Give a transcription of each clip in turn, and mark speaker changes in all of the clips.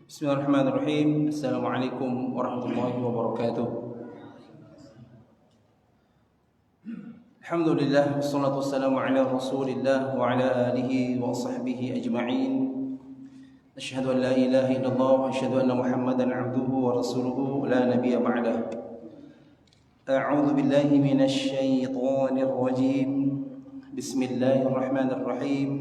Speaker 1: Bismillahirrahmanirrahim. Assalamualaikum warahmatullahi wabarakatuh. Alhamdulillah, wassalatu wassalamu ala Rasulillah wa ala alihi wa sahbihi ajma'in. Asyhadu an la ilaha illallah wa asyhadu anna Muhammadan 'abduhu wa rasuluhu la nabiyya ba'dah. A'udzu billahi minasy syaithanir rajim. Bismillahirrahmanirrahim.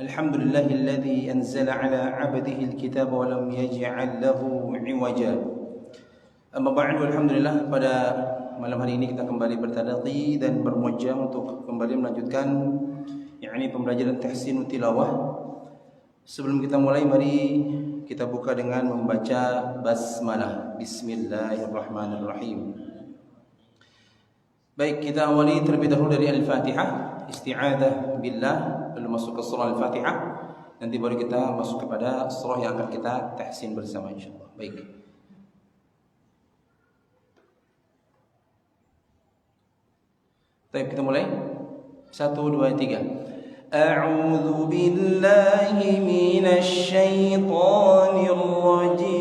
Speaker 1: Alhamdulillahilladzi anzala ala 'abdihi alkitaba wa lam yaj'al lahu 'iwaja. Amma ba'du, alhamdulillah, pada malam hari ini kita kembali bertadaqi dan bermuajah untuk kembali melanjutkan pembelajaran tahsin tilawah. Sebelum kita mulai, mari kita buka dengan membaca basmalah. Bismillahirrahmanirrahim. Baik, kita awali terlebih dahulu dari Al-Fatihah, isti'adzah billah, lalu masuk ke surah Al-Fatihah. Nanti baru kita masuk kepada surah yang akan kita tahsin bersama insyaallah. Baik. Baik, kita mulai. 1 2 3. A'udzu billahi minasy syaithanir rajim.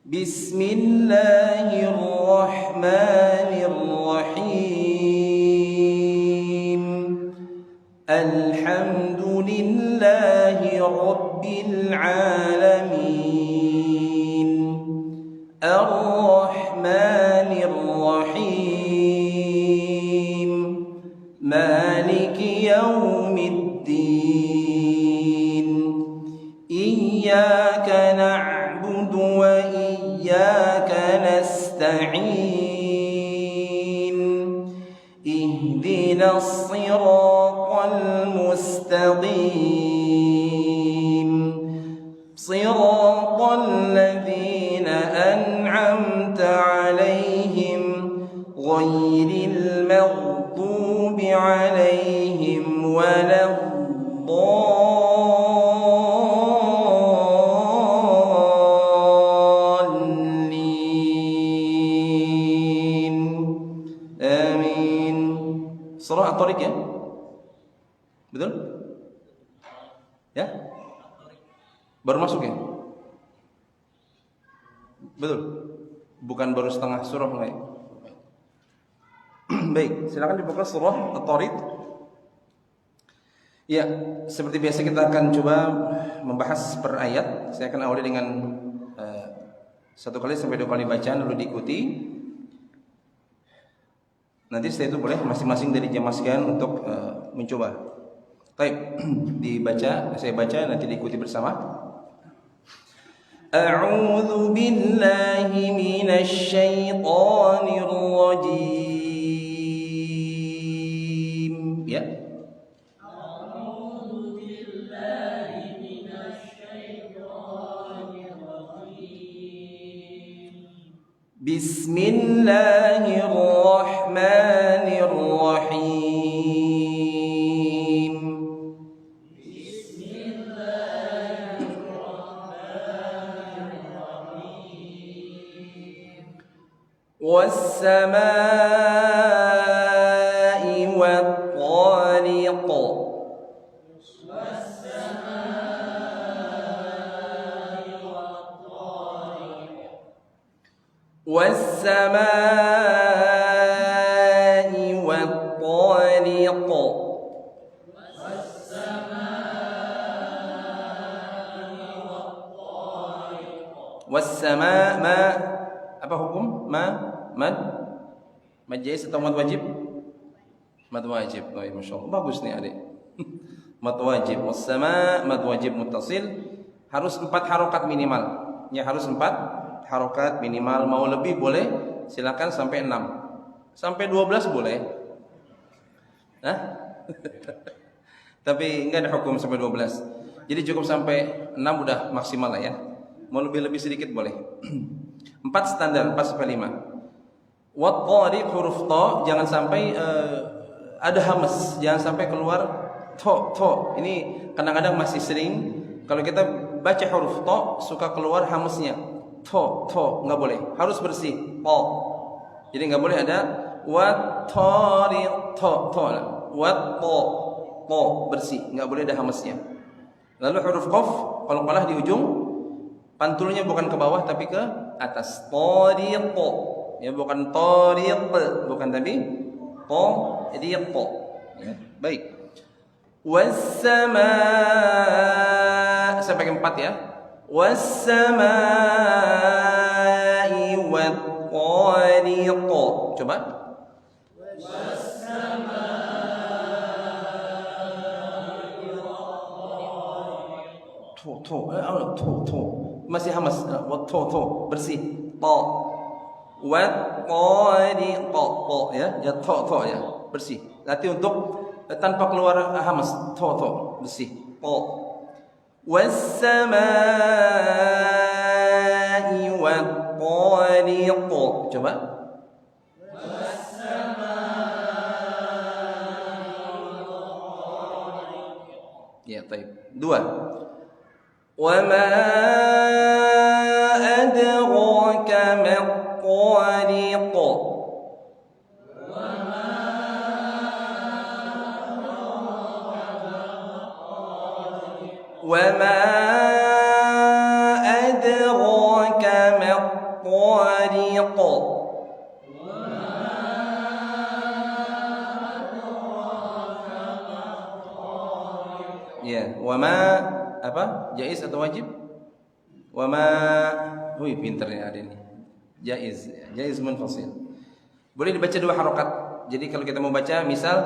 Speaker 1: Bismillahirrahmanirrahim. Alhamdulillahi rabbil alamin. Ar-Rahmanir Rahim. Maliki yaumiddin. Iyyaka na'budu wa iyyaka nasta'in. Ihdinas siratal mustaqim. Siratal ladzina an'amta 'alaihim ghairil maghdubi 'alaihim waladdallin. Amin. Surah At-Tariq, ya? Betul? Ya? Baru masuk, ya? Betul? Bukan baru setengah surah, enggak ya? Baik, silakan dibuka surah At-Tariq. Ya, seperti biasa kita akan coba membahas per ayat. Saya akan awali dengan 1 kali sampai 2 kali bacaan, lalu diikuti. Nanti setelah itu boleh masing-masing dari jamaah sekalian untuk mencoba. Baik, dibaca, saya baca, nanti diikuti bersama. A'udzu billahi minasy syaithanir rajim. Ya. A'udzu billahi minasy syaithanir rajim. Bismillahirrahmanirrahim. والسماء والطارق. والسماء والطارق. والسماء ما apa hukum? Mad jaiz atau mad wajib? Mad wajib. Oh, masyaallah, bagus nih adik. Mad wajib. Was-sama mad wajib muttasil, harus 4 harokat minimal. Ya, harus 4 harokat minimal. Mau lebih boleh, silakan sampai 6. Sampai 12 boleh. Hah? Tapi enggak ada hukum sampai 12. Jadi cukup sampai 6 udah maksimal lah ya. Mau lebih sedikit boleh. 4 standar, 4/5. Wa tariq huruf ta jangan sampai ada hamas, jangan sampai keluar to. Ini kadang-kadang masih sering kalau kita baca huruf ta suka keluar hamasnya. To enggak boleh, harus bersih. To. Jadi enggak boleh ada wa tariq to. Wa to bersih, enggak boleh ada hamasnya. Lalu huruf qaf qalqalah di ujung, pantulnya bukan ke bawah tapi ke atas. Tariq. Ya, bukan tariq, bukan tapi tariq. Ya, baik. Was-samaa sampai ke 4 ya. Was-samaa'i wat-tariq. Coba. To. Masih hamas. To bersih. To. Wat-tariq. To ya. Ya to ya. Bersih. Nanti untuk tanpa keluar hamas. To bersih. To. Was-samaa'i wat-tariq. Coba. Ya, baik. 2. Wa ma adraka mat-tariq. Wa ma adraka mat-tariq. Ya, wa ma apa? Jaiz atau wajib? Wa ma, pinternya ada ini. Jaiz munfasil. Boleh dibaca 2 harokat. Jadi kalau kita mau baca misal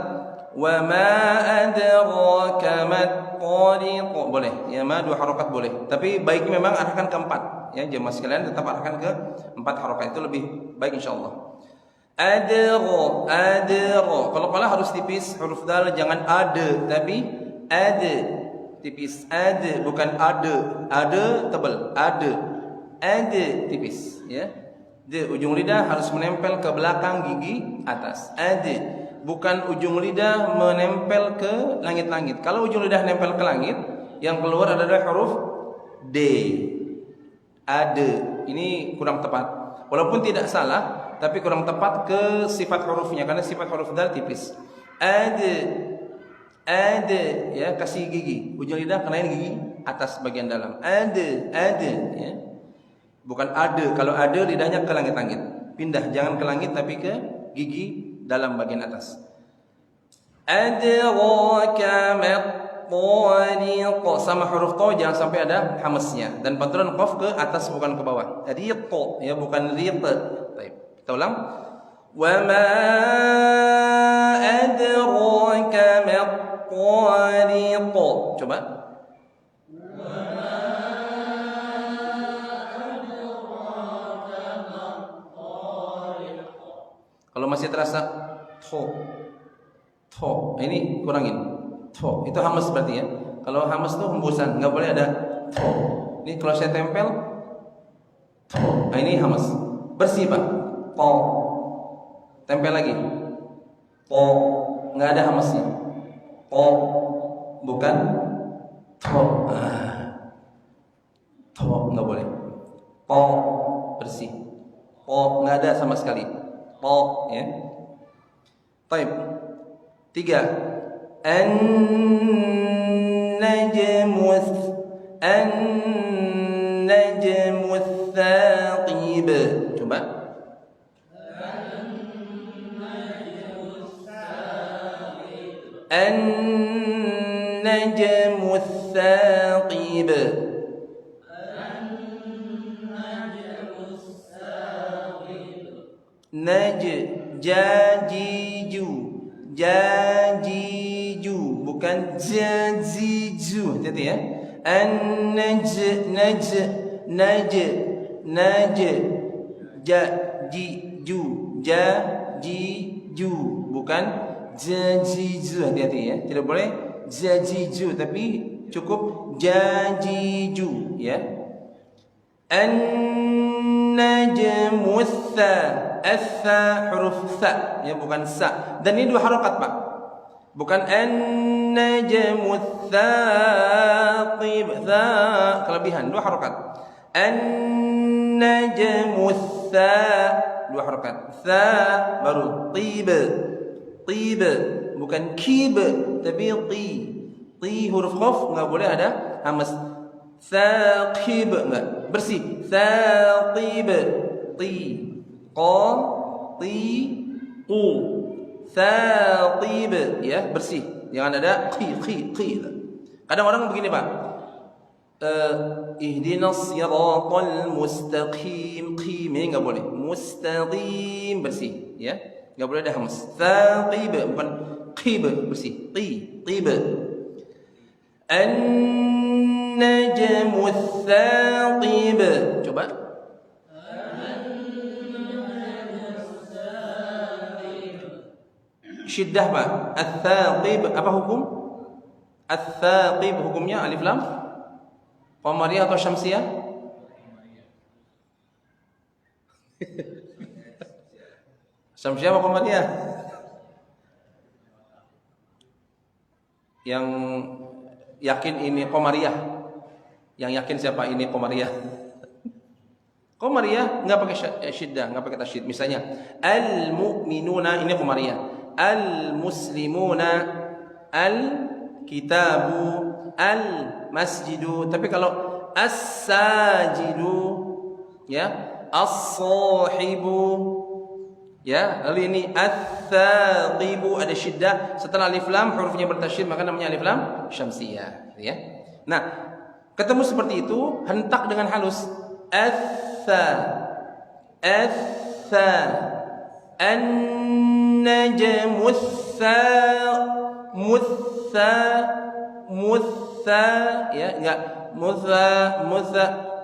Speaker 1: wa ma adraka mat-tariq, boleh. Ya, ma 2 harokat boleh. Tapi baiknya memang arahkan ke 4. Ya, jemaah sekalian tetap arahkan ke 4 harokat, itu lebih baik insyaallah. Adra. Kalau qala harus tipis, huruf dal jangan ada, tapi ada. Tipis. Ada, bukan ada. Ada tebal. Ada tipis, ya. D, ujung lidah harus menempel ke belakang gigi atas. Ada, bukan ujung lidah menempel ke langit-langit. Kalau ujung lidah nempel ke langit, yang keluar adalah huruf D. Ada. Ini kurang tepat. Walaupun tidak salah, tapi kurang tepat ke sifat hurufnya karena sifat huruf dal tipis. Ada, ya, kasih gigi, ujung lidah kenain gigi atas bagian dalam. Ada, ya. Bukan ada. Kalau ada lidahnya ke langit-langit. Pindah, jangan ke langit tapi ke gigi dalam bagian atas. Adraka mat-tariq. Sama huruf ta jangan sampai ada hamasnya dan pantulan qaf ke atas bukan ke bawah. Riq, ya, bukan riq. Baik, kita ulang. Wa ma adraka mat-tariq. Coba. Kalau masih terasa to, ini kurangin. To itu hamas berarti ya. Kalau hamas itu hembusan, nggak boleh ada to. Ini kalau saya tempel to, ini hamas. Bersih Pak. To. Tempel lagi. To, nggak ada hamasnya. To, bukan to. To nggak boleh. To bersih. To nggak ada sama sekali. To, ya. Baik. 3. An-najmu tsaqib. Coba. An-najmu tsaqib. Jajiju, bukan jaziju. Hati-hati ya. Jajiju, bukan jajiju. Hati-hati ya. Tidak boleh jajiju, tapi cukup jajiju ya. An-najmu Atha huruf tha, ya, bukan sa. Dan ini 2 harokat, Pak. Bukan an-najmu thaqib, tha kelebihan, 2 harokat. An-najmu tha, 2 harokat. Tha baru tib. Tib bukan kib, tapi ti. Ti huruf qaf enggak boleh ada hamas. Thaqib enggak, bersih. Thaqib. Ti. Qa, ti, qu. Thaqib, ya, bersih. Jangan ada qi. Kadang orang begini, Pak. Ihdinas siratal mustaqim. Qim ini enggak boleh. Mustaqim, bersih, ya. Enggak boleh ada hamas. Thaqib bukan qib, bersih. Qib. An-najmu thaqib. Coba. Syiddah, Pak. Ats-tsaqib apa hukum? Ats-tsaqib hukumnya alif lam qamariyah atau syamsiyah? Syamsiyah apa qamariyah? Yang yakin ini qamariyah. Yang yakin siapa ini qamariyah? Qamariyah enggak pakai syiddah, enggak pakai tasydid. Misalnya al-mu'minuna, ini qamariyah. Al-muslimuna, al-kitabu, al-masjidu. Tapi kalau as-sajidu, ya, as-sahibu, ya, lalu ini ats-tsaqibu ada syiddah setelah alif lam hurufnya bertasydid, maka namanya alif lam syamsiyah, ya. Nah, ketemu seperti itu hentak dengan halus. Atha an-najmu mutha, ya, enggak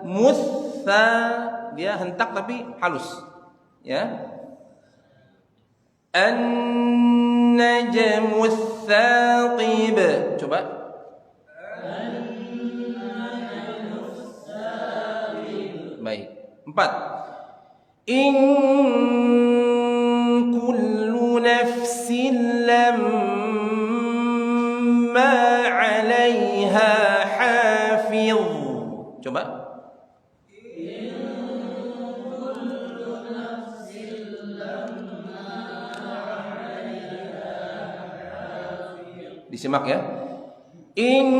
Speaker 1: mutha, dia hentak tapi halus, ya. An-najmu tsaqib. Coba. Baik. 4. In kullu nafsin lamma 'alaiha hafiz. Coba. Disimak, ya. In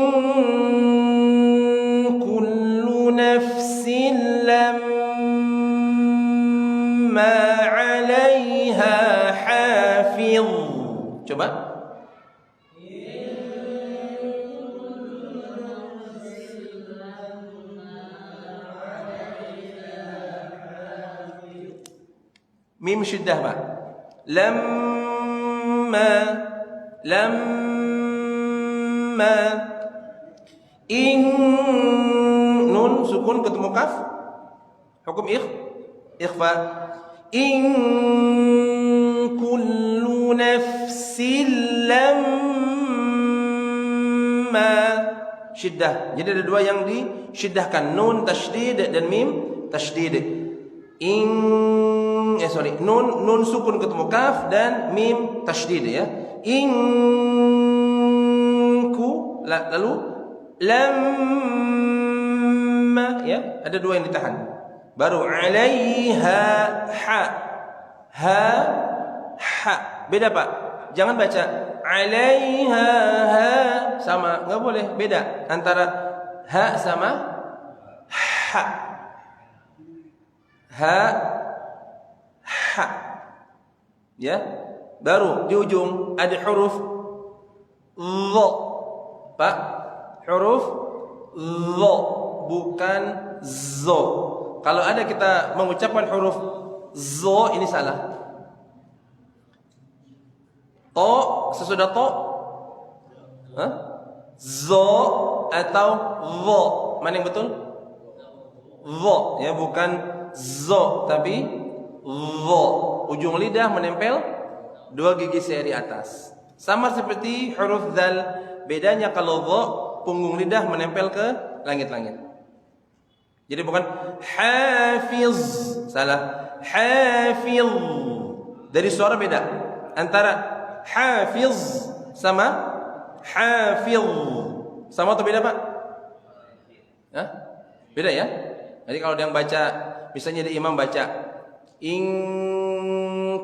Speaker 1: kullu nafsin lamma 'alaiha hafiz. Coba. Mim syiddah, Pak. Lamma in nun sukun ketemu kaf hukum ikhfa. In kullu nafsin lamma syiddah. Jadi ada 2 yang disyiddahkan, nun tasydid dan mim tasydid. Nun sukun ketemu kaf dan mim tasydid, ya. Lalu lamma, ya, ada 2 yang ditahan. Baru 'alaiha ha. Beda, Pak. Jangan baca 'alaiha ha sama, enggak boleh. Beda antara ha sama ha. Ha. Ya. Baru di ujung ada huruf dha, Pak. Huruf dha bukan zo. Kalau ada kita mengucapkan huruf zo, ini salah. To sesudah to, zo atau dha, mana yang betul? Dha, ya, bukan zo tapi dha. Ujung lidah menempel 2 gigi seri atas. Sama seperti huruf dzal. Bedanya kalau dha, punggung lidah menempel ke langit-langit. Jadi bukan hafiz, salah. Hafiz. Dari suara beda antara hafiz sama hafiz. Sama atau beda, Pak? Hah? Beda ya? Jadi kalau dia yang baca, misalnya di imam baca in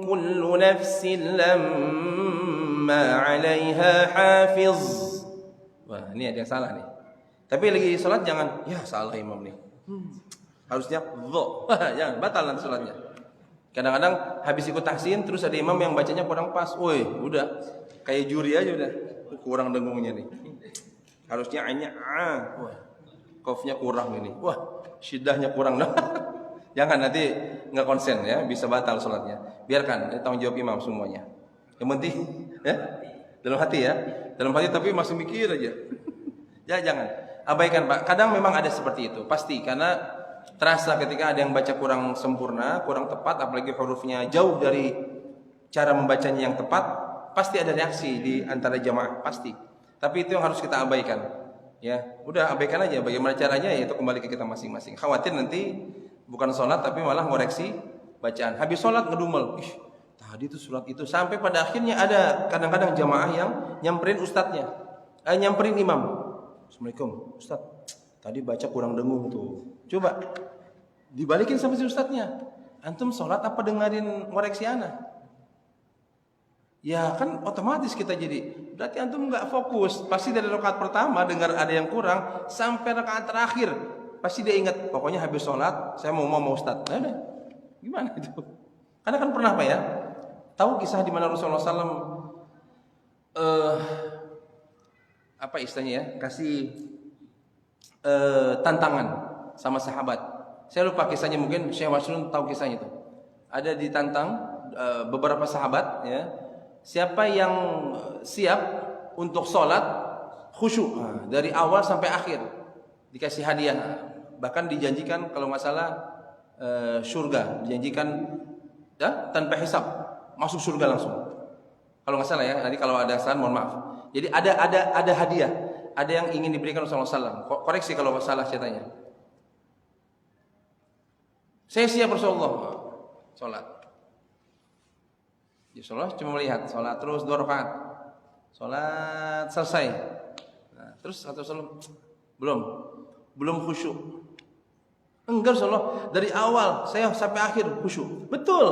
Speaker 1: kullu nafsin lamma 'alaiha hafiz. Wah, ini ada yang salah nih. Tapi lagi salat jangan, ya salah imam nih. Harusnya dho. Jangan, batal nanti salatnya. Kadang-kadang habis ikut tahsin terus ada imam yang bacanya kurang pas. Woi, udah kayak juri aja udah. Kurang dengungnya nih. Harusnya a-nya a. Wah. Qafnya kurang ini. Wah, syiddahnya kurang. Jangan nanti enggak konsen ya, bisa batal salatnya. Biarkan, ini tanggung jawab imam semuanya. Yang penting ya, dalam hati ya. Dalam hati tapi masih mikir aja. Ya jangan. Abaikan, Pak. Kadang memang ada seperti itu. Pasti karena terasa ketika ada yang baca kurang sempurna, kurang tepat, apalagi hurufnya jauh dari cara membacanya yang tepat, pasti ada reaksi di antara jamaah, pasti. Tapi itu yang harus kita abaikan. Ya, udah abaikan aja. Bagaimana caranya? Yaitu kembali ke kita masing-masing. Khawatir nanti bukan sholat tapi malah ngoreksi bacaan. Habis sholat ngedumel. Tadi itu surat itu. Sampai pada akhirnya ada kadang-kadang jamaah yang nyamperin ustadznya, nyamperin imam. Assalamualaikum, Ustaz. Tadi baca kurang dengung tuh. Coba dibalikin sama si ustadznya. Antum sholat apa dengerin ngoreksi ana? Ya kan otomatis kita jadi. Berarti antum nggak fokus. Pasti dari rakaat pertama dengar ada yang kurang sampai rakaat terakhir pasti dia ingat. Pokoknya habis sholat saya mau Ustaz. Nah, udah. Gimana itu? Karena kan pernah Pak ya. Tahu kisah di mana Rasulullah SAW apa istilahnya ya, kasih tantangan sama sahabat. Saya lupa kisahnya, mungkin Syekh Wasrun tahu kisahnya itu. Ada ditantang beberapa sahabat ya, siapa yang siap untuk sholat khusyuk dari awal sampai akhir, dikasih hadiah, bahkan dijanjikan kalau nggak salah surga, dijanjikan ya, tanpa hisab, masuk surga langsung. Kalau nggak salah ya, nanti kalau ada salah mohon maaf. Jadi ada hadiah, ada yang ingin diberikan Rasulullah SAW. Koreksi kalau salah ceritanya. Saya siap Rasulullah sholat. Ya Rasulullah cuma melihat sholat terus 2 rakaat. Sholat selesai. Nah, terus kata Rasulullah belum khusyuk. Enggak Rasulullah, dari awal saya sampai akhir khusyuk. Betul.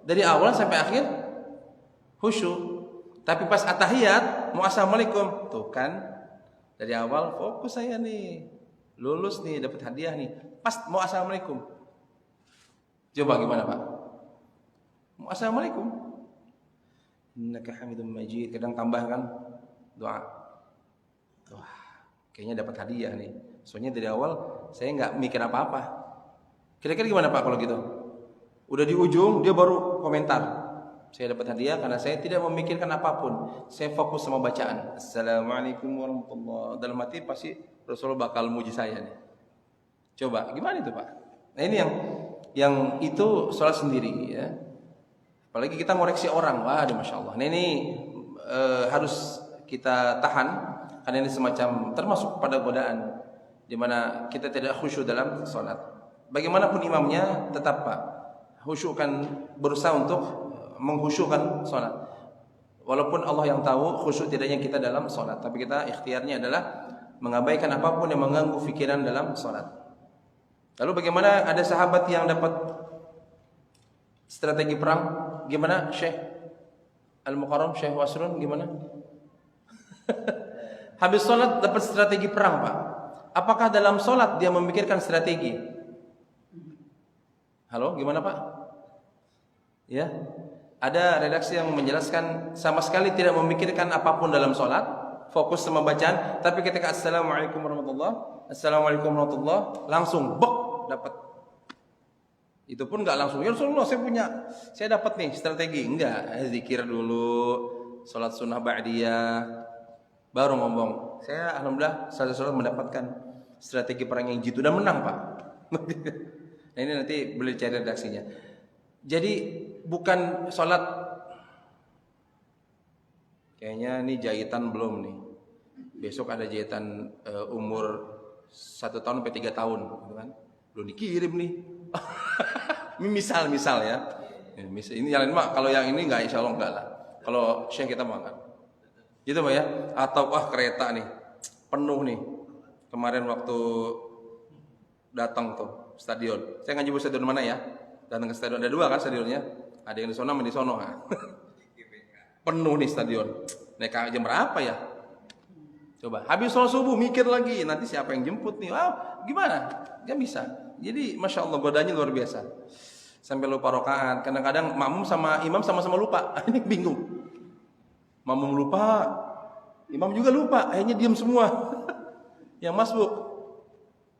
Speaker 1: Dari awal sampai akhir khusyuk. Tapi pas at-tahiyat, mau assalamualaikum, tuh kan dari awal fokus saya nih, lulus nih, dapat hadiah nih. Pas mau assalamualaikum, coba gimana Pak? Mau assalamualaikum, innaka hamidum majid, kadang tambahkan doa. Wah, kayaknya dapat hadiah nih. Soalnya dari awal saya nggak mikir apa-apa. Kira-kira gimana Pak kalau gitu? Udah di ujung dia baru komentar. Saya dapat hadiah karena saya tidak memikirkan apapun. Saya fokus sama bacaan. Assalamualaikum warahmatullahi wabarakatuh. Dalam hati pasti Rasulullah bakal muji saya nih. Coba, gimana itu Pak? Nah ini yang itu sholat sendiri ya. Apalagi kita ngoreksi orang. Wah, Masya Allah. Nah ini harus kita tahan. Karena ini semacam termasuk pada godaan. Dimana kita tidak khusyuk dalam sholat. Bagaimanapun imamnya tetap Pak. Khusyukkan, berusaha untuk mengkhusyukkan sholat. Walaupun Allah yang tahu khusyuk tidaknya kita dalam sholat, tapi kita ikhtiarnya adalah mengabaikan apapun yang mengganggu fikiran dalam sholat. Lalu bagaimana ada sahabat yang dapat strategi perang? Gimana Syekh Al-Mukarram, Syekh Wasrun gimana? Habis sholat dapat strategi perang Pak. Apakah dalam sholat dia memikirkan strategi? Halo, gimana Pak? Ya. Ada redaksi yang menjelaskan sama sekali tidak memikirkan apapun dalam sholat, fokus sama bacaan, tapi ketika assalamualaikum warahmatullahi langsung bok dapat. Itu pun nggak langsung. Ya Rasulullah saya dapat nih strategi. Enggak, zikir dulu, sholat sunnah ba'diyah, baru ngomong. Saya alhamdulillah sholat mendapatkan strategi perang yang jitu dan menang Pak. Nah ini nanti boleh cari redaksinya. Jadi bukan sholat kayaknya ini jahitan belum nih. Besok ada jahitan umur 1 tahun sampai 3 tahun gitu kan.
Speaker 2: belum dikirim nih. Ini misal ya. Ini yang lain mah, kalau yang ini enggak, insya Allah enggak lah. Kalau Syekh kita mah enggak. Gitu Pak ya. Atau kereta nih penuh nih. Kemarin waktu datang tuh stadion. Saya nggak nyebut stadion mana ya. Datang ke stadion, ada 2 kan stadionnya. Ada yang di sono sama di sono. Penuh nih stadion. Naik jam berapa ya? Coba. Habis sholat subuh mikir lagi, nanti siapa yang jemput nih? Gimana? Gak bisa. Jadi masya Allah godanya luar biasa. Sampai lupa rakaat. Kadang-kadang makmum sama imam sama-sama lupa. Ini bingung. Makmum lupa, imam juga lupa. Akhirnya diam semua. Yang masbuk,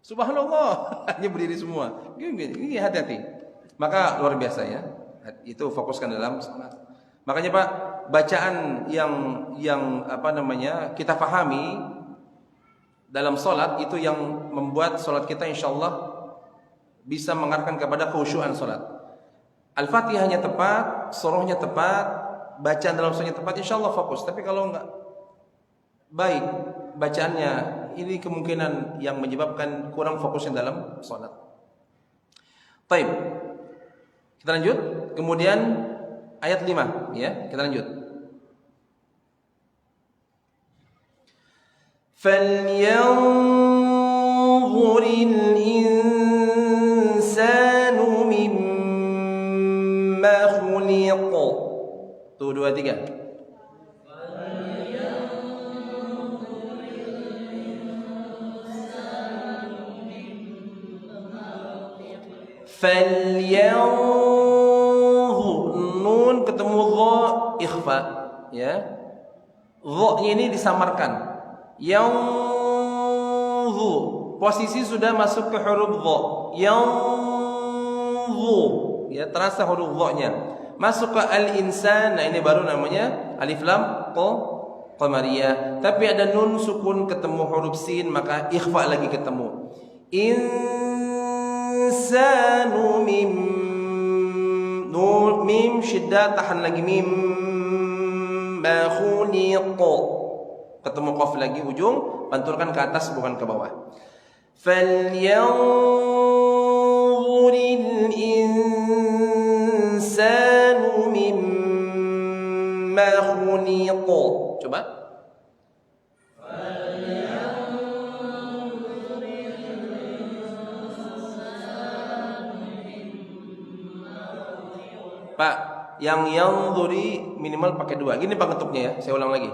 Speaker 2: subhanallah, hanya berdiri semua. Ini hati-hati. Maka luar biasa ya. Itu fokuskan dalam salat. Makanya Pak, bacaan yang kita pahami dalam salat itu yang membuat salat kita insyaallah bisa mengarahkan kepada khusyuan salat. Al-Fatihahnya tepat, surahnya tepat, bacaan dalam surahnya tepat, insyaallah fokus. Tapi kalau enggak baik bacaannya, ini kemungkinan yang menyebabkan kurang fokusnya dalam salat. Baik. Kita lanjut. Kemudian ayat 5 ya, kita lanjut. Falyanzuril insanu mimma khuliqa. Tuh 2 3. Falyanzur, nun ketemu dha ikhfa ya. Dha ini disamarkan. Yanzur, posisi sudah masuk ke huruf dha. Yanzur ya, terasa huruf dha-nya. Masuk ke al-insan. Nah, ini baru namanya alif lam qamariyah. Tapi ada nun sukun ketemu huruf sin, maka ikhfa lagi ketemu. Insanu mim syiddah, tahan lagi mim ma khuliqa, ketemu qaf lagi ujung, pantulkan ke atas bukan ke bawah. Falyanzuril insanu mimma khuliqa. Coba. Pak, yang yanzuri minimal pakai 2. Gini Pak ketuknya ya, saya ulang lagi.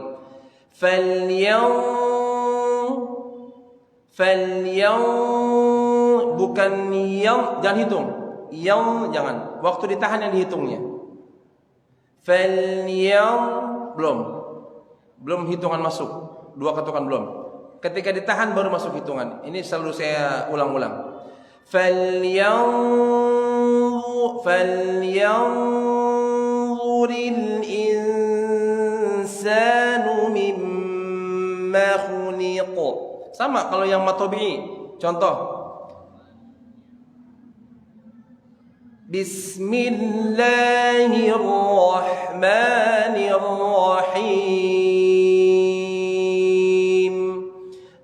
Speaker 2: Bukan yang, jangan hitung. Yang jangan. Waktu ditahan yang dihitungnya. Belum hitungan masuk. 2 ketukan belum. Ketika ditahan baru masuk hitungan. Ini selalu saya ulang-ulang. Falyanzuril insanu mimma khuliqa. Sama kalau yang matobi'i. Contoh. Bismillahirrahmanirrahim.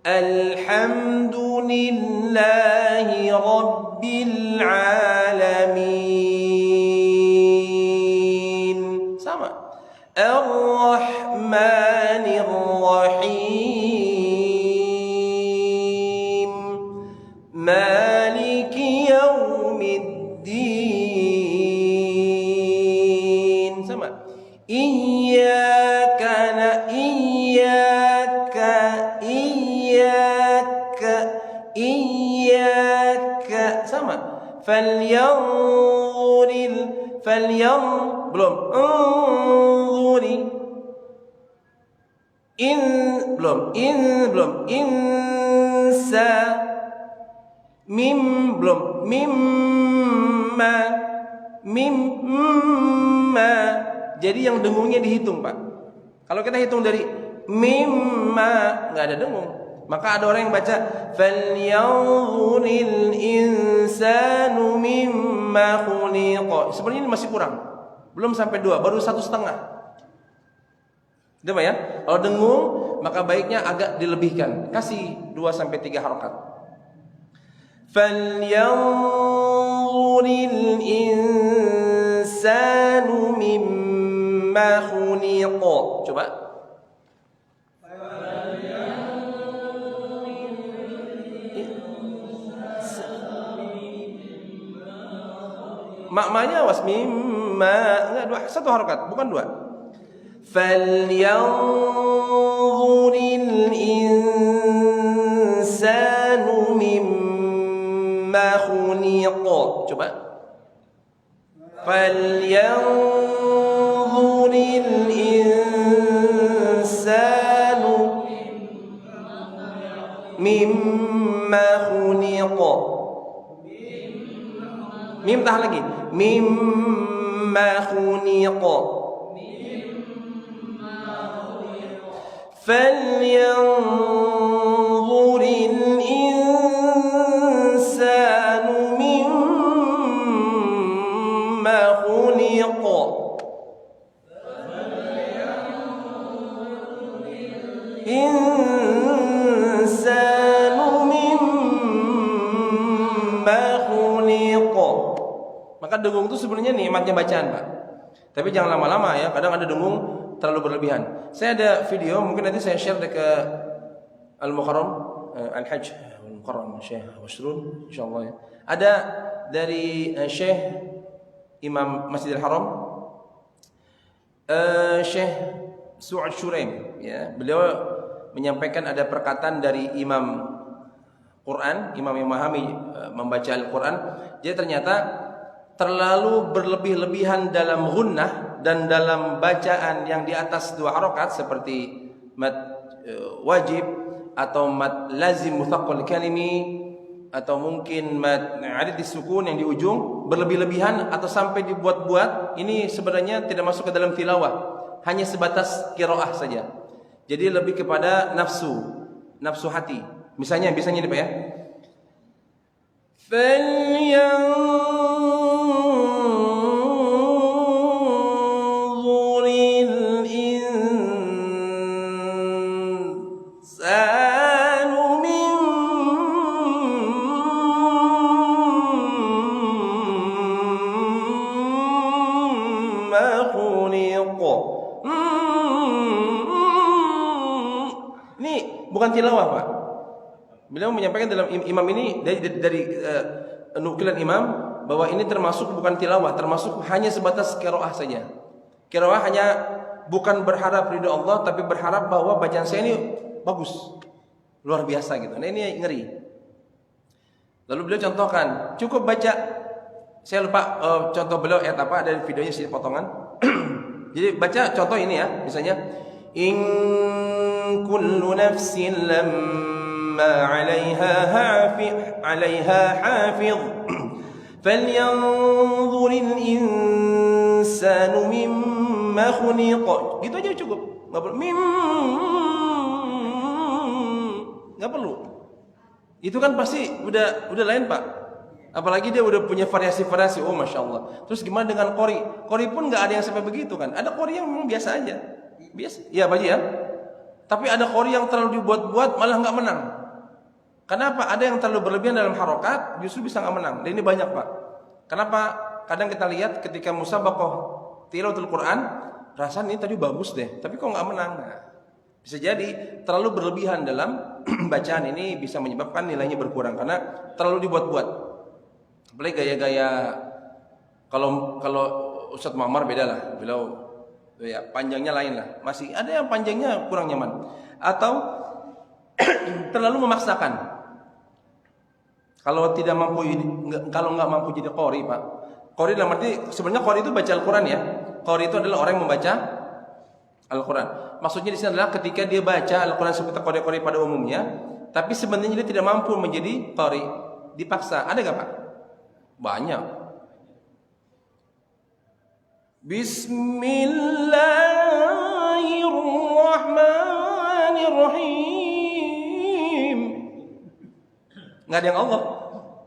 Speaker 2: Alhamdulillahi rabbil alamin. Sama. Ar-Rahmanir-Rahim. Maliki yaumiddin. Sama. Iyyaka. Sama. Belum. Belum. Insa. Belum. Mimma. Jadi yang dengungnya dihitung, Pak. Kalau kita hitung dari mimma, nggak ada dengung. Maka ada orang yang baca falyanzuril insanu mimma khuliqa. Sebenarnya ini masih kurang. Belum sampai 2, baru 1,5. Gitu Pak ya? Kalau dengung, maka baiknya agak dilebihkan. Kasih 2 sampai 3 harokat. Falyanzuril insanu mimma khuliqa. Coba. Maknanya was mimma, enggak dua, satu harokat, bukan dua. Falyanzuril insanu mimma khuliqa. Coba. Falyanzuril insanu mimma khuliqa. Mim tahan lagi. Mimma khuliqa. Falyanzuril insanu mimma khuliqa. Insanu mimma khuliqa. Maka dengung itu sebenarnya nikmatnya bacaan, Pak. Tapi jangan lama-lama ya. Kadang ada dengung terlalu berlebihan. Saya ada video, mungkin nanti saya share ke Al-Mukarram, Al-Hajj Al-Mukarram Syekh Wasrun, insyaallah ya. Ada dari Syekh Imam Masjidil Haram, Syekh Su'ad Syuraim ya. Beliau menyampaikan ada perkataan dari Imam Quran, imam yang memahami membaca Al-Quran. Jadi ternyata terlalu berlebih-lebihan dalam gunnah dan dalam bacaan yang di atas dua harokat seperti mad wajib atau mad lazim muthaqqal kalimi atau mungkin mad adid disukun yang di ujung berlebih-lebihan atau sampai dibuat-buat, ini sebenarnya tidak masuk ke dalam tilawah, hanya sebatas qiraah saja. Jadi lebih kepada nafsu hati. Misalnya ini Pak ya. Bukan tilawah, Pak. Beliau menyampaikan dalam imam ini dari nukilan imam bahwa ini termasuk bukan tilawah, termasuk hanya sebatas qiraah saja. Qiraah hanya bukan berharap ridha Allah, tapi berharap bahwa bacaan saya ini bagus, luar biasa gitu. Nah ini ngeri. Lalu beliau contohkan, cukup baca. Saya lupa contoh beliau ayat apa, ada videonya sini potongan. Jadi baca contoh ini ya, misalnya in kullu nafsin lamma 'alaiha hafiz falyanzuril insanu mimma khuliqa. Gitu aja cukup. Enggak perlu. Itu kan pasti udah lain, Pak. Apalagi dia udah punya variasi-variasi. Oh, Masya Allah. Terus gimana dengan qori? Qori pun nggak ada yang sampai begitu kan. Ada qori yang memang biasa aja. Biasa. Iya, Pak Ji ya. Tapi ada qori yang terlalu dibuat-buat malah nggak menang. Kenapa? Ada yang terlalu berlebihan dalam harokat justru bisa nggak menang. Dan ini banyak, Pak. Kenapa? Kadang kita lihat ketika musabaqah tilawatul Quran, rasanya ini tadi bagus deh, tapi kok nggak menang. Nah, bisa jadi terlalu berlebihan dalam bacaan ini bisa menyebabkan nilainya berkurang karena terlalu dibuat-buat. Apalagi gaya-gaya kalau Ustadz Muhammad beda lah, beliau ya panjangnya lain lah. Masih ada yang panjangnya kurang nyaman atau terlalu memaksakan. Kalau tidak mampu, kalau nggak mampu jadi qori, Pak. Qori dalam arti sebenarnya qori itu baca Al-Quran ya. Qori itu adalah orang yang membaca Al-Quran. Maksudnya di sini adalah ketika dia baca Al-Quran seperti qori-qori pada umumnya, tapi sebenarnya dia tidak mampu menjadi qori, dipaksa. Ada nggak, Pak? Banyak. Bismillahirrahmanirrahim. Nggak ada yang Allah,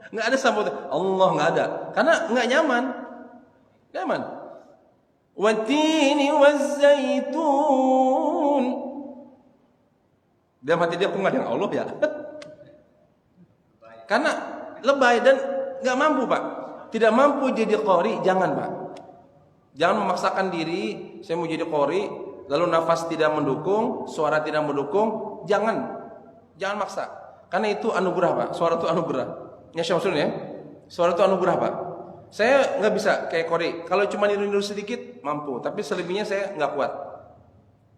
Speaker 2: nggak ada sambut Allah, nggak ada, karena nggak nyaman. Watini wazzaitun. Dalam hati dia, kok nggak ada yang Allah ya? Karena lebay dan nggak mampu Pak. Tidak mampu jadi qori, jangan Pak. Jangan memaksakan diri, saya mau jadi qori, lalu nafas tidak mendukung, suara tidak mendukung, jangan maksa. Karena itu anugerah Pak, suara itu anugerah. Ya Syamsul ya, suara itu anugerah Pak. Saya nggak bisa kayak qori. Kalau cuma niru-niru sedikit mampu, tapi selebihnya saya nggak kuat.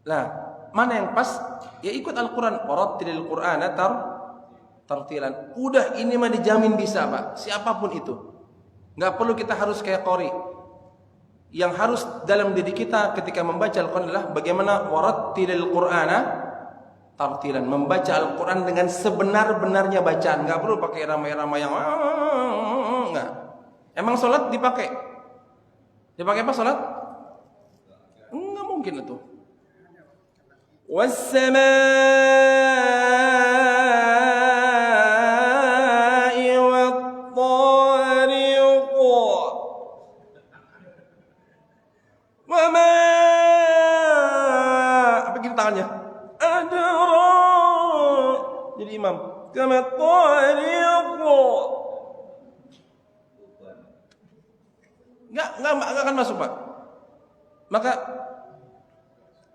Speaker 2: Nah, mana yang pas? Ya ikut Al-Quran. Warattilil Qur'ana tartilan. Udah, ini mah dijamin bisa Pak, siapapun itu. Nggak perlu kita harus kayak qori. Yang harus dalam diri kita ketika membaca Al-Quran adalah bagaimana warattilil Qur'ana tartilan, membaca Al-Quran dengan sebenar-benarnya bacaan. Nggak perlu pakai irama-irama yang nggak. Emang sholat dipakai apa sholat? Nggak mungkin itu. Was-samaa'i wat-tariq wa ma, apa gini tangannya? Adra, jadi imam. Kama tariq, nggak akan masuk Pak. Maka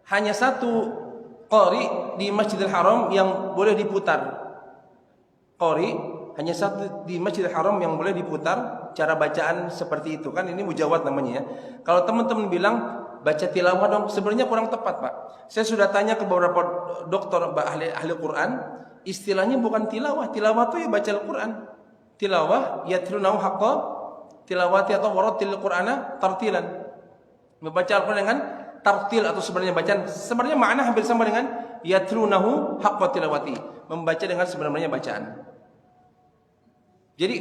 Speaker 2: hanya satu qori di Masjidil Haram yang boleh diputar. Qori hanya satu di Masjidil Haram yang boleh diputar cara bacaan seperti itu. Kan ini mujawad namanya ya. Kalau teman-teman bilang baca tilawah dong, sebenarnya kurang tepat Pak. Saya sudah tanya ke beberapa dokter ahli Quran, istilahnya bukan tilawah. Tilawah itu ya baca Al-Quran. Tilawah yatlunahu haqqa tilawati atau warattilil Qur'ana tartilan. Membaca Al-Quran dengan tartil atau sebenarnya bacaan, sebenarnya makna hampir sama dengan yatlunahu haqqa tilawati, membaca dengan sebenarnya bacaan. Jadi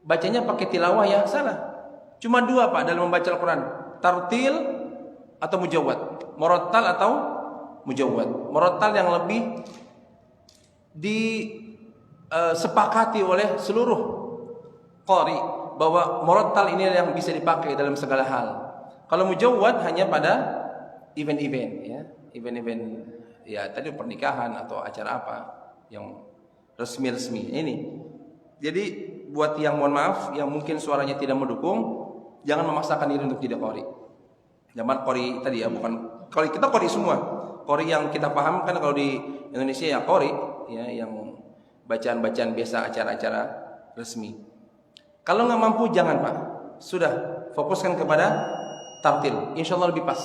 Speaker 2: bacanya pakai tilawah ya salah. Cuma dua Pak dalam membaca Al-Quran, tartil atau mujawwad, murattal atau mujawwad. Murattal yang lebih disepakati oleh seluruh qari bahwa murattal ini yang bisa dipakai dalam segala hal. Kalau mujawwad hanya pada event-event ya, event-event ya tadi pernikahan atau acara apa yang resmi-resmi ini. Jadi buat yang mohon maaf yang mungkin suaranya tidak mendukung, jangan memaksakan diri untuk jadi qori. Zaman qori tadi ya, bukan qori, kita qori semua. Qori yang kita paham kan kalau di Indonesia ya qori ya, yang bacaan-bacaan biasa acara-acara resmi. Kalau nggak mampu jangan Pak. Sudah fokuskan kepada tartil. Insyaallah lebih pas.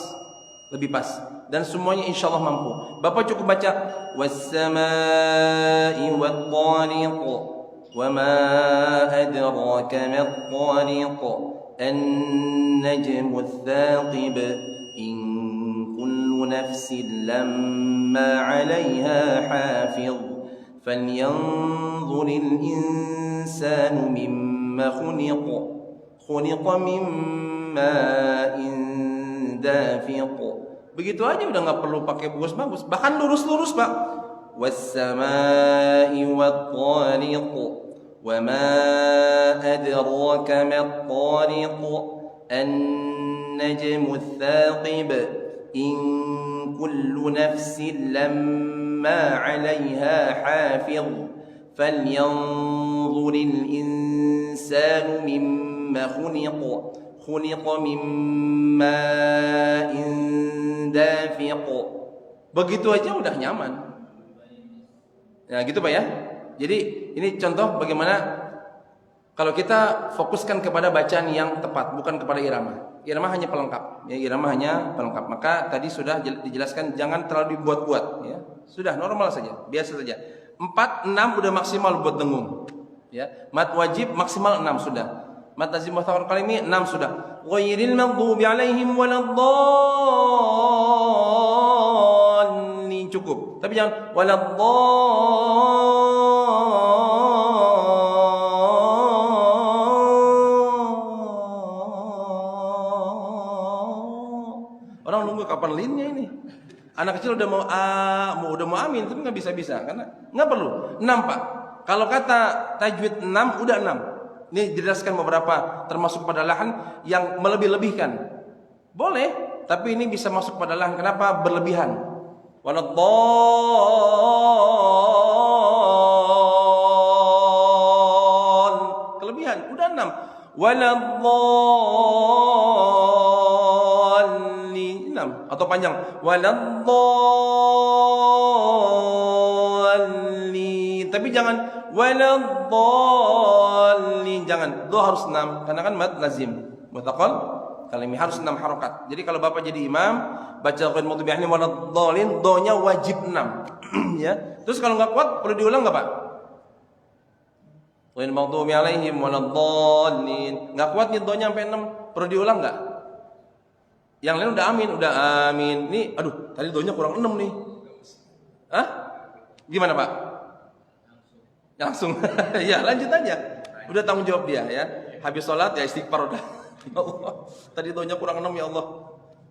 Speaker 2: Lebih pas. Dan semuanya insyaallah mampu. Bapak cukup baca was-samaa'i wat-tariq wa ma adraka mat-tariq an-najmu ats-tsaqib in kullu nafsin lamma 'alayha hafiz falyanzuril insanu mimma khuliqa mimma dafiq. Begitu aja udah nggak perlu pakai bagus-bagus, bahkan lurus-lurus Pak. Was-samaa'i wat-tariq wa ma adraka mat-tariq an-najmu ats-tsaqib in kullu nafsin lamma 'alayha hafiz falyanzuril insanu mimma khuliqa mimma dafiq. Begitu aja udah nyaman. Ya gitu Pak ya. Jadi ini contoh bagaimana kalau kita fokuskan kepada bacaan yang tepat, bukan kepada irama. Irama hanya pelengkap. Ya, irama hanya pelengkap. Maka tadi sudah dijelaskan jangan terlalu dibuat-buat. Ya, sudah normal saja, biasa saja. 4, 6 udah maksimal buat dengung. Ya, mat wajib maksimal 6 sudah. Mat lazim muhtabar kalimi 6 sudah. Ghairil maghdubi alaihim waladdallin cukup. Tapi jangan orang nunggu kapan linnya ini. Anak kecil udah mau amin tapi nggak bisa karena nggak perlu. 6 Pak. Kalau kata tajwid 6 udah 6. Ini dijelaskan beberapa termasuk pada lahan yang melebih-lebihkan. Boleh, tapi ini bisa masuk pada lahan. Kenapa berlebihan? Waladdallin Waladdallin. 6 atau panjang. Waladdallin. Tapi jangan waladdallin. Jangan. Do harus 6 karena kan mad lazim. Mutaqal kalimi harus 6 harokat. Jadi kalau Bapak jadi imam baca ghairil maghdubi alaihim waladdallin, do-nya wajib 6. Ya. Terus kalau nggak kuat perlu diulang nggak Pak? Ghairil maghdubi alaihim waladdallin. Nggak kuat nih do-nya sampai 6, perlu diulang nggak? Yang lain udah amin. Nih, aduh, tadi do-nya kurang 6 nih. Hah? Gimana Pak? Langsung. Ya, lanjut aja. Udah tanggung jawab dia ya. Habis sholat ya istighfar udah. Ya Allah, tadi do-nya kurang 6 ya Allah.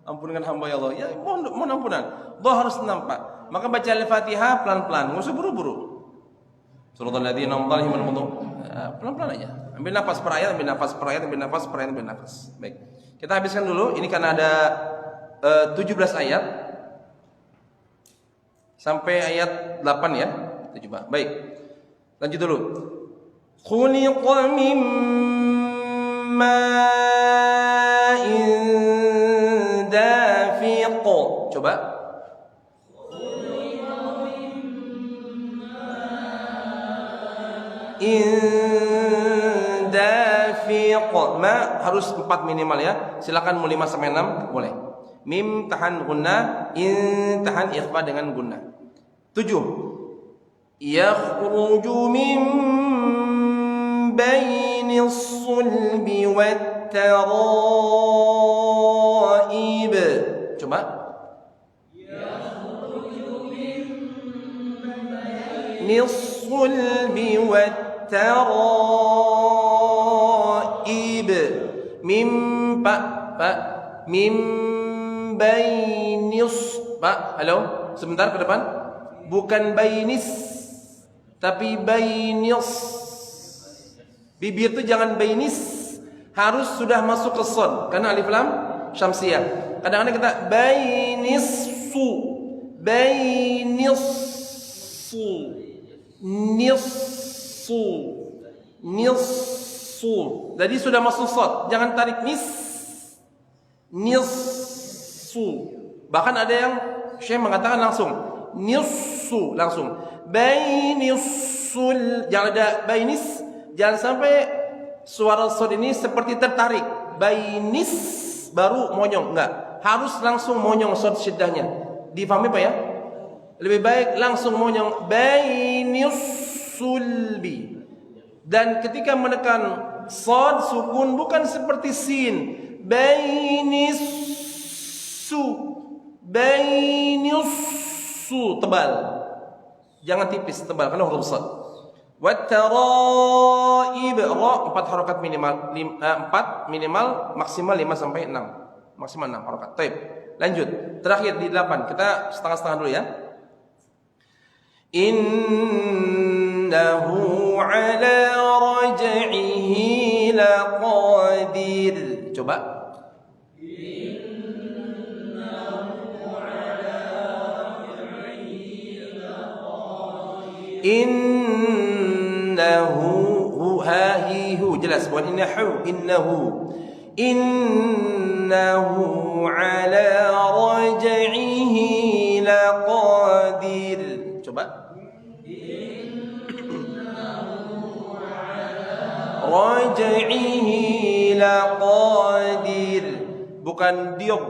Speaker 2: Ampunkan hamba ya Allah. Ya, mohon ampunan. Do harus 6 Pak. Maka baca Al-Fatihah pelan-pelan, enggak usah buru-buru. Shiratal ladzina an'amta 'alaihim ghairil maghdubi. Pelan-pelan aja. Ambil nafas per ayat, ambil nafas per ayat, ambil nafas per ayat, ambil nafas. Baik. Kita habiskan dulu. Ini karena ada 17 ayat sampai ayat 8 ya. Kita coba. Baik. Lanjut dulu. Khuliqa min ma'in dafiq. Coba. Dafiq. Ma harus 4 minimal ya. Silakan mau 5 sampai 6 boleh. Mim tahan gunnah, in tahan ikhfa dengan gunnah. 7. Yakhruju min bainis sulbi wat taraib. Coba. Yakhruju min bainis sulbi wat taraib. Mim pa mim bainis. Pak, halo, sebentar ke depan. Bukan bainis, tapi bainis. Bibir itu jangan bainis, harus sudah masuk ke shad karena alif lam syamsiyah. Kadang-kadang kita bainis su, bainis su, nisu, nisu. Jadi sudah masuk shad, jangan tarik nis, nisu. Bahkan ada yang Syekh mengatakan langsung nisu, langsung bainisul, jangan ada bainis, jangan sampai suara shad ini seperti tertarik. Bainis baru monyong, enggak, harus langsung monyong shad syiddahnya. Difahami Pak ya? Lebih baik langsung monyong bainisulbi. Dan ketika menekan shad sukun bukan seperti sin, bainisu, bainisu, tebal. Jangan tipis, tebal karena huruf shad. Wat taraib, ra 4 harakat minimal, 4 minimal, maksimal 5 sampai 6. Maksimal 6 harakat. Baik. Lanjut. Terakhir di 8. Kita setengah-setengah dulu ya. Innahu ala raj'ihi laqadir. Coba. Innahu hahihu, jelas bukan innahu ala raj'ihi laqadir. Coba. Raj'ihi laqadir, bukan diok,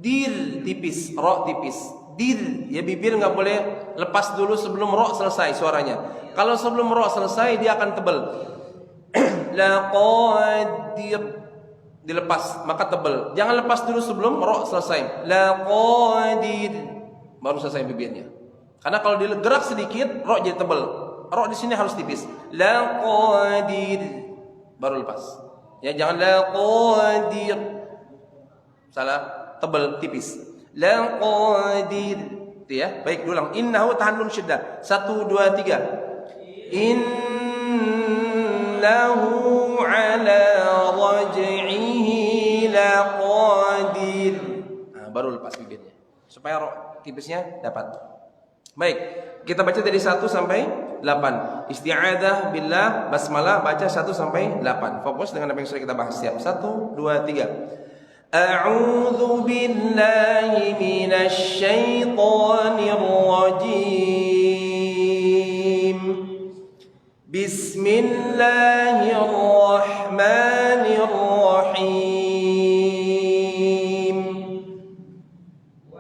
Speaker 2: dir tipis, ra tipis. Dir, ya bibir nggak boleh lepas dulu sebelum ro selesai suaranya. Kalau sebelum ro selesai dia akan tebal. Laqadir dilepas maka tebal. Jangan lepas dulu sebelum ro selesai. Laqadir baru selesai bibirnya. Karena kalau digerak sedikit ro jadi tebal. Ro di sini harus tipis. Laqadir baru lepas. Ya jangan laqadir. Salah, tebal tipis. Laqadir. Itu ya. Baik, ulang. Innahu tahan nun syiddah. 1 2 3. Innahu ala raj'ihi laqadir. Nah, baru lepas bibirnya. Supaya tipisnya dapat. Baik, kita baca dari 1 sampai 8. Isti'adzah billah basmalah baca 1 sampai 8. Fokus dengan apa yang sudah kita bahas. Siap. 1 2 3. A'udzu billahi minasy syaithanir rajim. Bismillahirrahmanirrahim.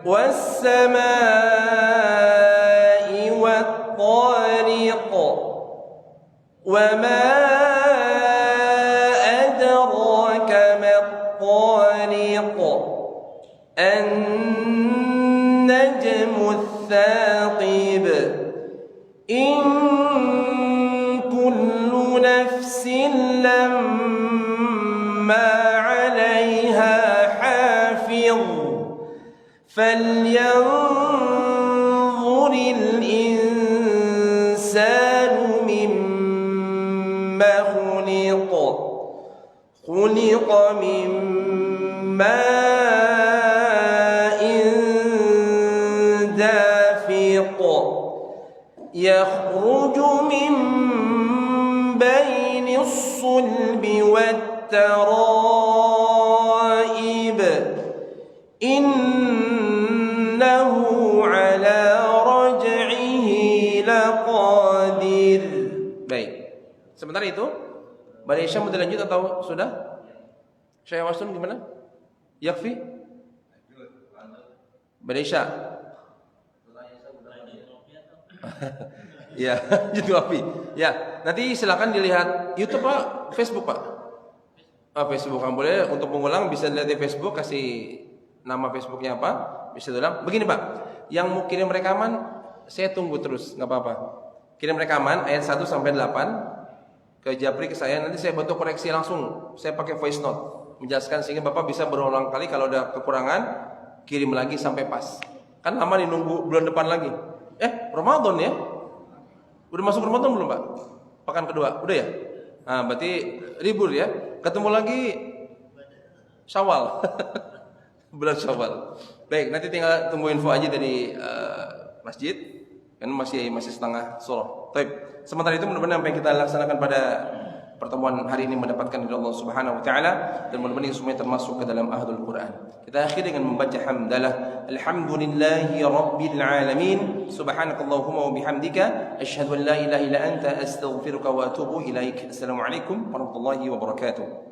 Speaker 2: Was-samaa'i wat-tariq. Wa ma adraka mat-tariq. An-najmu ats-tsaqib. In kullu nafsin lamma 'alayha hafiz. فلينظر الإنسان مما خلق. خلق من ماء دافق يخرج من بين الصلب والترائب. Innahu ala raj'ihi laqadir. Baik. Sebentar itu Bani Syam sudah lanjut atau sudah? Syekh Wasun gimana? Yakfi? Bani Syam. Ya, jadi Wafi. Ya, nanti silakan dilihat YouTube Pak, Facebook Pak. Facebook kan boleh, untuk pengulang bisa dilihat di Facebook, kasih nama Facebooknya apa, bisa ulang. Begini Pak, yang mau kirim rekaman saya tunggu terus, nggak apa-apa. Kirim rekaman ayat 1 sampai 8 ke Japri, ke saya, nanti saya bantu koreksi langsung. Saya pakai voice note menjelaskan sehingga Bapak bisa berulang kali, kalau ada kekurangan kirim lagi sampai pas. Kan lama nih nunggu bulan depan lagi. Ramadan ya? Udah masuk Ramadan belum Pak? Pekan kedua, udah ya? Nah, berarti libur ya. Ketemu lagi Syawal. Bulan Syawal. Baik, nanti tinggal tunggu info aja dari masjid. Kan masih setengah sore. Baik. Sementara itu mudah-mudahan apa yang kita laksanakan pada pertemuan hari ini mendapatkan dari Allah Subhanahu wa taala, dan mudah-mudahan semuanya termasuk ke dalam ahlul Quran. Kita akhiri dengan membaca hamdalah. Alhamdulillahi rabbil alamin. Subhanakallahumma wa bihamdika asyhadu an la ilaha illa anta astaghfiruka wa atubu ilaik. Assalamualaikum warahmatullahi wabarakatuh.